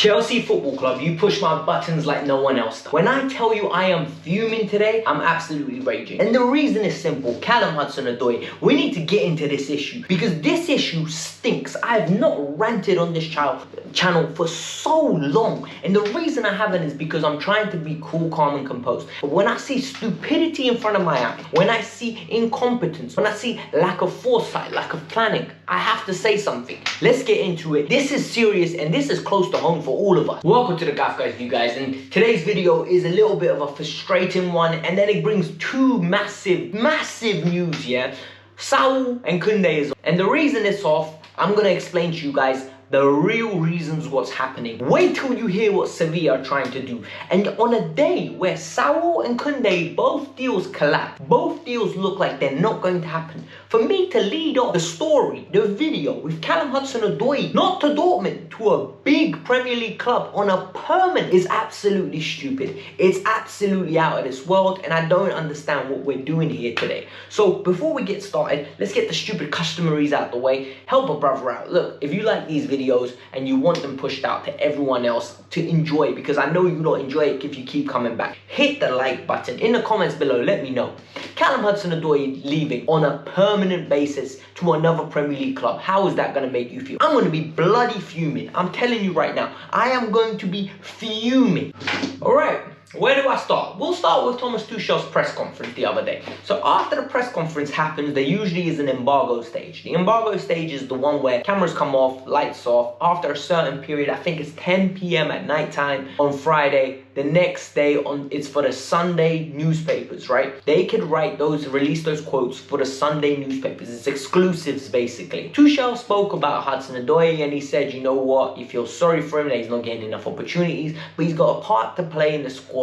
Chelsea Football Club, you push my buttons like no one else does. When I tell you I am fuming today, I'm absolutely raging. And the reason is simple. Callum Hudson-Odoi, we need to get into this issue because this issue stinks. I have not ranted on this channel for so long. And the reason I haven't is because I'm trying to be cool, calm and composed. But when I see stupidity in front of my eye, when I see incompetence, when I see lack of foresight, lack of planning, I have to say something. Let's get into it. This is serious and this is close to home for all of us. Welcome to the Kavkas View, guys, and today's video is a little bit of a frustrating one, and then it brings two massive news, yeah? Saul and Kounde is off. And the reason it's off, I'm gonna explain to you guys the real reasons what's happening. Wait till you hear what Sevilla are trying to do. And on a day where Saul and Kounde, both deals collapse, both deals look like they're not going to happen, for me to lead off the story, the video with Callum Hudson-Odoi, not to Dortmund, to a big Premier League club on a permanent, is absolutely stupid. It's absolutely out of this world, and I don't understand what we're doing here today. So before we get started, let's get the stupid customaries out the way. Help a brother out. Look, if you like these videos and you want them pushed out to everyone else to enjoy, because I know you don't enjoy it if you keep coming back, hit the like button. In the comments below, let me know. Callum Hudson-Odoi leaving on a permanent basis to another Premier League club. How is that going to make you feel? I'm going to be bloody fuming. I'm telling you right now, I am going to be fuming. All right. Where do I start? We'll start with Thomas Tuchel's press conference the other day. So after the press conference happens, there usually is an embargo stage. The embargo stage is the one where cameras come off, lights off. After a certain period, I think it's 10 p.m. at night time on Friday. The next day it's for the Sunday newspapers, right? They could release those quotes for the Sunday newspapers. It's exclusives, basically. Tuchel spoke about Hudson-Odoi and he said, you know what? You feel sorry for him that he's not getting enough opportunities, but he's got a part to play in the squad.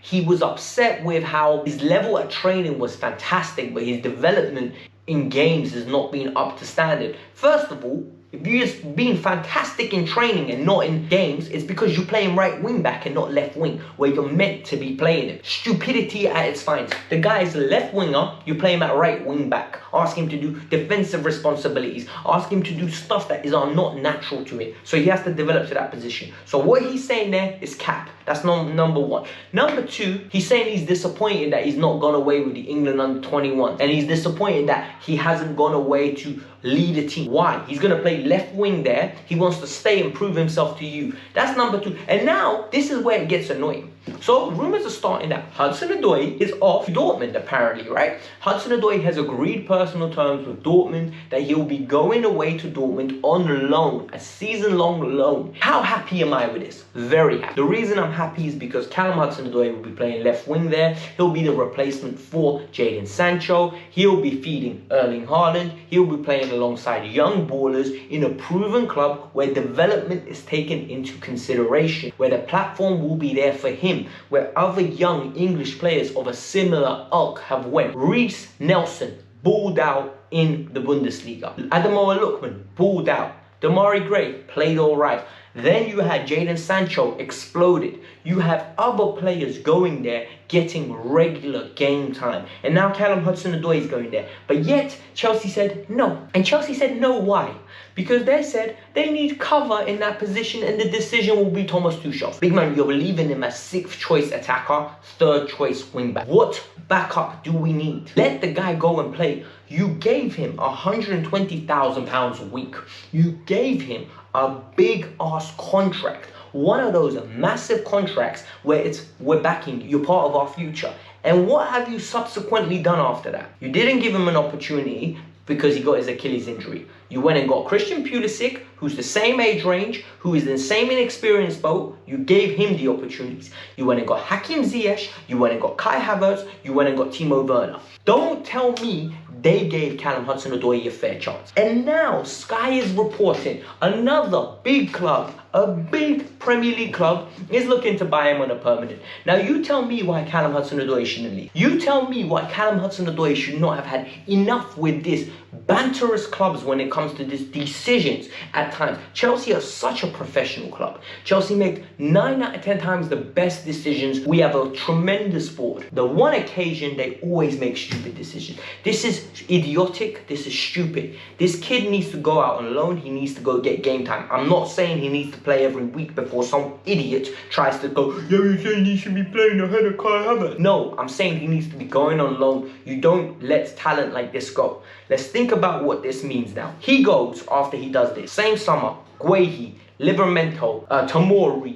He was upset with how his level at training was fantastic, but his development in games has not been up to standard. First of all, if you're just being fantastic in training and not in games, it's because you're playing right wing back and not left wing, where you're meant to be playing it. Stupidity at its finest. The guy is a left winger, you play him at right wing back. Ask him to do defensive responsibilities. Ask him to do stuff that are not natural to him. So he has to develop to that position. So what he's saying there is cap. That's number one. Number two, he's saying he's disappointed that he's not gone away with the England under-21. And he's disappointed that he hasn't gone away to lead a team. Why? He's going to play left wing there. He wants to stay and prove himself to you. That's number two. And now, this is where it gets annoying. So, rumors are starting that Hudson-Odoi is off Dortmund, apparently, right? Hudson-Odoi has agreed personal terms with Dortmund that he'll be going away to Dortmund on loan, a season-long loan. How happy am I with this? Very happy. The reason I'm happy is because Callum Hudson-Odoi will be playing left wing there. He'll be the replacement for Jadon Sancho. He'll be feeding Erling Haaland. He'll be playing alongside young ballers in a proven club where development is taken into consideration, where the platform will be there for him, where other young English players of a similar ilk have went. Reece Nelson balled out in the Bundesliga. Ademola Lookman balled out. Damari Gray played all right. Then you had Jadon Sancho exploded. You have other players going there getting regular game time. And now Callum Hudson-Odoi is going there. But yet, Chelsea said no. And Chelsea said no, why? Because they said they need cover in that position and the decision will be Thomas Tuchel. Big man, you're leaving him as 6th choice attacker, 3rd choice wingback. What backup do we need? Let the guy go and play. You gave him £120,000 a week. You gave him a big ass contract. One of those massive contracts where we're backing you, you're part of our future. And what have you subsequently done after that? You didn't give him an opportunity because he got his Achilles injury. You went and got Christian Pulisic, who's the same age range, who is in the same inexperienced boat. You gave him the opportunities. You went and got Hakim Ziyech, you went and got Kai Havertz, you went and got Timo Werner. Don't tell me they gave Callum Hudson-Odoi a fair chance. And now Sky is reporting another big club, a big Premier League club, is looking to buy him on a permanent. Now you tell me why Callum Hudson-Odoi shouldn't leave. You tell me why Callum Hudson-Odoi should not have had enough with this banterous clubs when it comes to these decisions at times. Chelsea are such a professional club. Chelsea make 9 out of 10 times the best decisions. We have a tremendous board. The one occasion they always make stupid decisions. This is idiotic. This is stupid. This kid needs to go out on loan. He needs to go get game time. I'm not saying he needs to play every week before some idiot tries to go, yeah, you're saying he should be playing ahead of Kai Havertz. No, I'm saying he needs to be going on loan. You don't let talent like this go. Let's think about what this means now. He goes after he does this. Same summer, Guehi, Livramento, Tomori,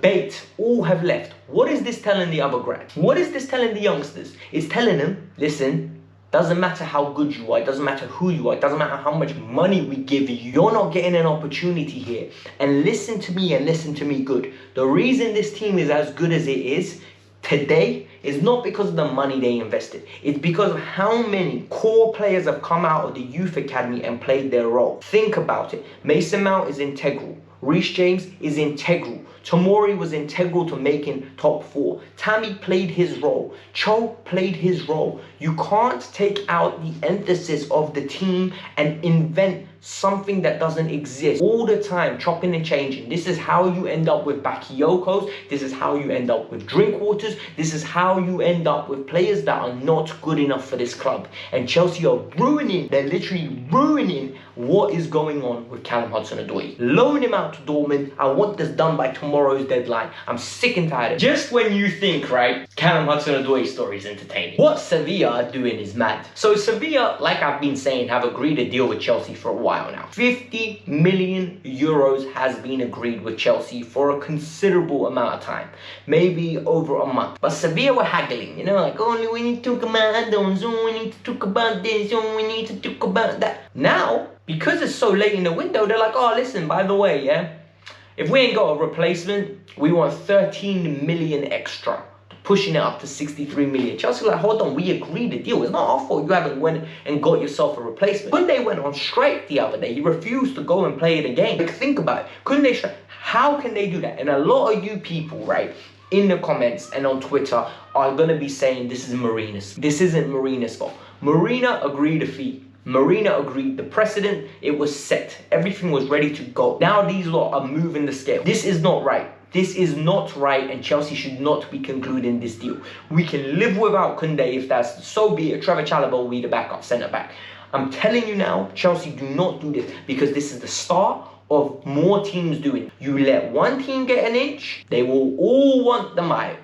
Bate, all have left. What is this telling the other grads? What is this telling the youngsters? It's telling them, listen, doesn't matter how good you are, it doesn't matter who you are, it doesn't matter how much money we give you, you're not getting an opportunity here. And listen to me and listen to me good. The reason this team is as good as it is today is not because of the money they invested. It's because of how many core players have come out of the youth academy and played their role. Think about it. Mason Mount is integral. Reece James is integral. Tomori was integral to making top 4. Tammy played his role. Cho played his role. You can't take out the emphasis of the team and invent something that doesn't exist all the time, chopping and changing. This is how you end up with Bakayokos. This is how you end up with Drinkwaters. This is how you end up with players that are not good enough for this club. And Chelsea are ruining, they're literally ruining what is going on with Callum Hudson-Odoi. Loan him out to Dortmund. I want this done by tomorrow's deadline. I'm sick and tired of it. Just when you think, right, Callum Hudson-Odoi's story is entertaining, what Sevilla are doing is mad. So Sevilla, like I've been saying, have agreed a deal with Chelsea for a while now. 50 million euros has been agreed with Chelsea for a considerable amount of time, maybe over a month. But Sevilla were haggling, you know, like, oh, we need to talk about add-ons, oh, we need to talk about this, oh, we need to talk about that. Now, because it's so late in the window, they're like, oh, listen, by the way, yeah, if we ain't got a replacement, we want 13 million extra, pushing it up to 63 million. Chelsea were like, hold on, we agreed a deal. It's not our fault you haven't went and got yourself a replacement. Kounde went on strike the other day. He refused to go and play it again. Like, think about it. Kounde strike. How can they do that? And a lot of you people, right, in the comments and on Twitter are going to be saying this is Marina's. This isn't Marina's fault. Marina agreed a fee. Marina agreed the precedent, it was set. Everything was ready to go. Now these lot are moving the scale. This is not right. This is not right, and Chelsea should not be concluding this deal. We can live without Kounde if that's so be it. Trevor Chalobah will be the backup centre back. I'm telling you now, Chelsea, do not do this, because this is the start of more teams doing it. You let one team get an inch, they will all want the mile.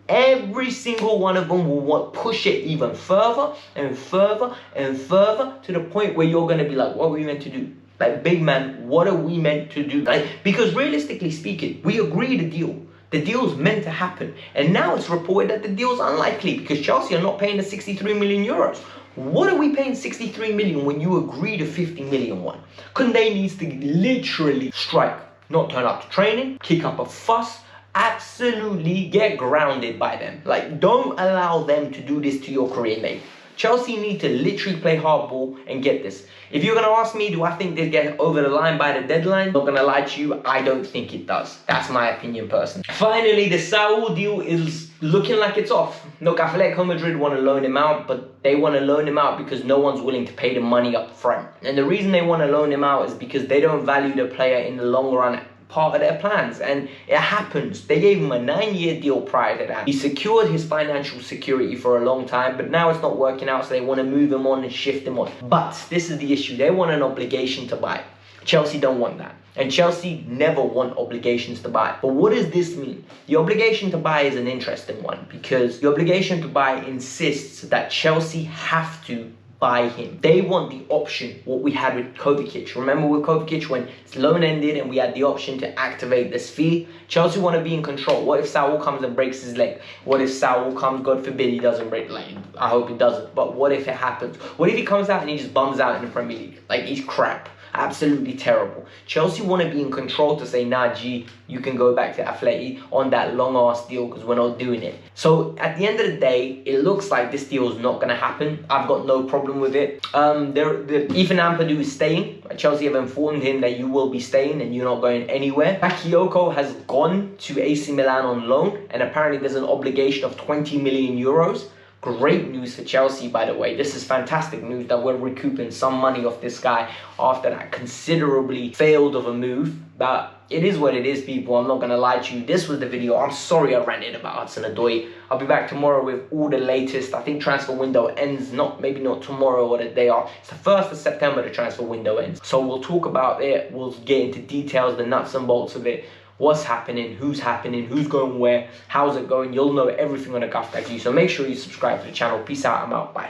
Every single one of them will want push it even further and further and further, to the point where you're going to be like, what were we meant to do? Like, big man, what are we meant to do? Like, because realistically speaking, we agreed a deal. The deal's meant to happen. And now it's reported that the deal's unlikely because Chelsea are not paying the 63 million euros. What are we paying 63 million when you agreed a 50 million one? Kounde needs to literally strike, not turn up to training, kick up a fuss, absolutely get grounded by them. Like, don't allow them to do this to your career, mate. Chelsea need to literally play hardball and get this. If you're going to ask me, do I think they get over the line by the deadline? Not going to lie to you, I don't think it does. That's my opinion, personally. Finally, the Saul deal is looking like it's off. Look, Atletico Madrid want to loan him out, but they want to loan him out because no one's willing to pay the money up front. And the reason they want to loan him out is because they don't value the player in the long run, part of their plans, and it happens. They gave him a 9-year deal prior to that. He secured his financial security for a long time, but now it's not working out, so they want to move him on and shift him on. But this is the issue. They want an obligation to buy. Chelsea don't want that. And Chelsea never want obligations to buy. But what does this mean? The obligation to buy is an interesting one, because the obligation to buy insists that Chelsea have to buy him. They want the option, what we had with Kovacic. Remember with Kovacic when his loan ended and we had the option to activate this fee? Chelsea want to be in control. What if Saul comes and breaks his leg? What if Saul comes, God forbid, he doesn't break, like, I hope he doesn't, but what if it happens? What if he comes out and he just bums out in the Premier League? Like, he's crap. Absolutely terrible. Chelsea want to be in control to say, nah, G, you can go back to Atleti on that long-ass deal because we're not doing it. So at the end of the day, it looks like this deal is not going to happen. I've got no problem with it. Ethan Ampadu is staying. Chelsea have informed him that you will be staying and you're not going anywhere. Bakayoko has gone to AC Milan on loan, and apparently there's an obligation of 20 million euros. Great news for Chelsea, by the way. This is fantastic news that we're recouping some money off this guy after that considerably failed of a move. But it is what it is, people. I'm not going to lie to you. This was the video. I'm sorry I ranted about Hudson-Odoi. I'll be back tomorrow with all the latest. I think transfer window ends, maybe not tomorrow or the day after. It's the 1st of September the transfer window ends. So we'll talk about it. We'll get into details, the nuts and bolts of it. What's happening, who's going where, how's it going. You'll know everything on the Kavkas View. So make sure you subscribe to the channel. Peace out. I'm out. Bye.